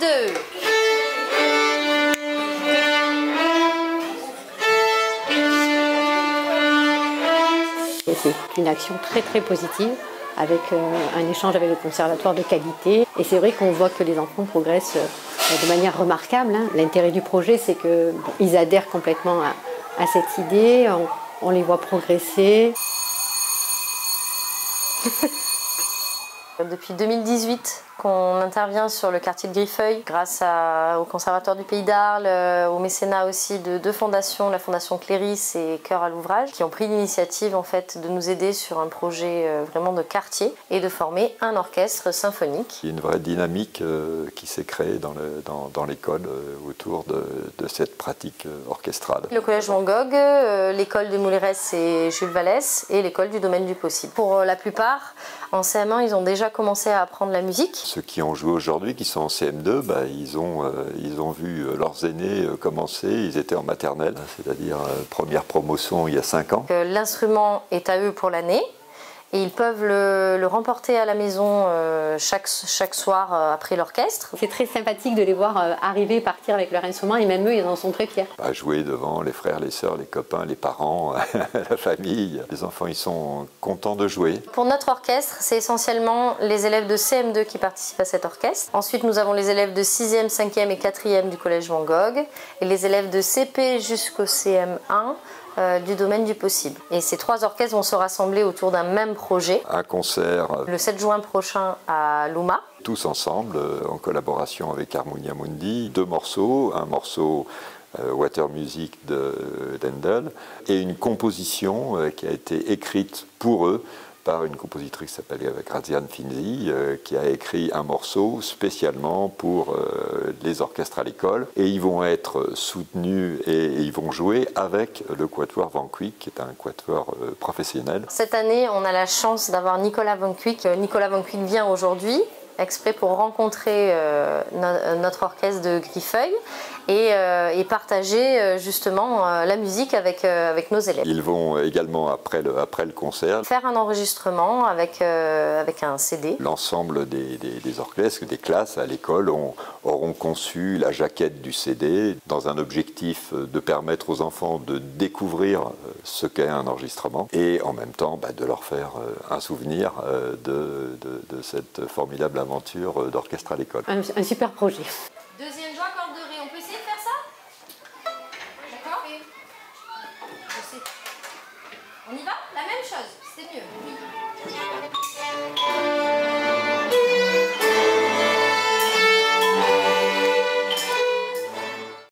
2. C'est une action très très positive avec un échange avec le conservatoire de qualité. Et c'est vrai qu'on voit que les enfants progressent de manière remarquable. L'intérêt du projet, c'est qu'ils adhèrent complètement à cette idée, on les voit progresser. Depuis 2018 qu'on intervient sur le quartier de Griffeuil grâce au Conservatoire du Pays d'Arles, au mécénat aussi de deux fondations, la Fondation Cléris et Cœur à l'ouvrage, qui ont pris l'initiative en fait de nous aider sur un projet vraiment de quartier et de former un orchestre symphonique. Il y a une vraie dynamique qui s'est créée dans l'école autour de cette pratique orchestrale. Le collège Van Gogh, l'école de Moulerès et Jules Vallès et l'école du domaine du possible. Pour la plupart, en CM1, ils ont déjà commencé à apprendre la musique. Ceux qui ont joué aujourd'hui, qui sont en CM2, ils ont vu leurs aînés commencer, ils étaient en maternelle, c'est-à-dire première promotion il y a 5 ans. L'instrument est à eux pour l'année. Et ils peuvent le remporter à la maison chaque soir après l'orchestre. C'est très sympathique de les voir arriver, partir avec leur instrument et même eux, ils en sont très fiers. À jouer devant les frères, les sœurs, les copains, les parents, la famille. Les enfants, ils sont contents de jouer. Pour notre orchestre, c'est essentiellement les élèves de CM2 qui participent à cet orchestre. Ensuite, nous avons les élèves de 6e, 5e et 4e du collège Van Gogh et les élèves de CP jusqu'au CM1 du domaine du possible. Et ces 3 orchestres vont se rassembler autour d'un même projet. Un concert le 7 juin prochain à Louma. Tous ensemble, en collaboration avec Harmonia Mundi, 2 morceaux, un morceau Water Music d'Handel et une composition qui a été écrite pour eux par une compositrice qui s'appelle Graziane Finzi, qui a écrit un morceau spécialement pour les orchestres à l'école. Et ils vont être soutenus et ils vont jouer avec le Quatuor Van Cuyck, qui est un quatuor professionnel. Cette année, on a la chance d'avoir Nicolas Van Cuyck. Nicolas Van Cuyck vient aujourd'hui exprès pour rencontrer notre orchestre de Griffeuil et partager justement la musique avec nos élèves. Ils vont également, après le concert, faire un enregistrement avec un CD. L'ensemble des orchestres, des classes à l'école auront conçu la jaquette du CD dans un objectif de permettre aux enfants de découvrir ce qu'est un enregistrement et en même temps de leur faire un souvenir de cette formidable aventure d'orchestre à l'école. Un super projet. Deuxième joie, corde de ré. On peut essayer de faire ça? D'accord? Je sais. On y va? La même chose, c'est mieux. Oui.